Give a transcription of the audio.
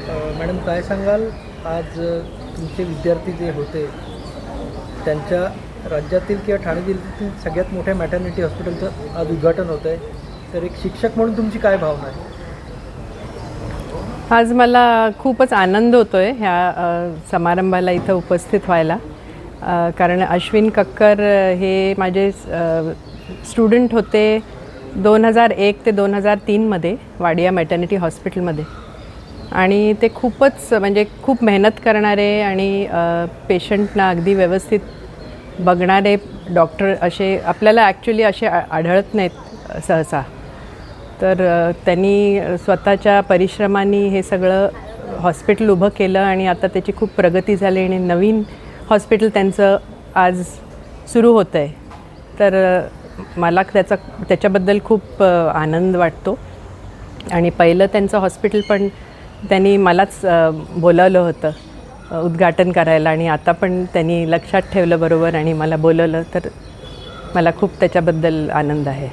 Madam काय सांगाल, आज तुमचे विद्यार्थी जे होते त्यांच्या राज्यातील किंवा ठाणे जिल्ह्यातील सगळ्यात मोठ्या मॅटर्निटी हॉस्पिटलचं आज उद्घाटन होतं आहे, तर एक शिक्षक म्हणून तुमची काय भावना आहे? आज मला खूपच आनंद होतो आहे ह्या समारंभाला इथं उपस्थित व्हायला. कारण अश्विन कक्कर हे माझे स्टुडंट होते 2001 ते 2003मध्ये वाडिया मॅटर्निटी हॉस्पिटलमध्ये. आणि ते खूपच म्हणजे खूप मेहनत करणारे आणि पेशंटना अगदी व्यवस्थित बघणारे डॉक्टर असे आपल्याला ॲक्च्युली असे आढळत नाहीत सहसा. तर त्यांनी स्वतःच्या परिश्रमांनी हे सगळं हॉस्पिटल उभं केलं आणि आता त्याची खूप प्रगती झाली आणि नवीन हॉस्पिटल त्यांचं आज सुरू होतं आहे. तर मला त्याच्याबद्दल खूप आनंद वाटतो. आणि पहिलं त्यांचं हॉस्पिटल पण त्यांनी मलाच बोलावलं होतं उद्घाटन करायला आणि आता पण त्यांनी लक्षात ठेवलं बरोबर आणि मला बोलवलं. तर मला खूप त्याच्याबद्दल आनंद आहे.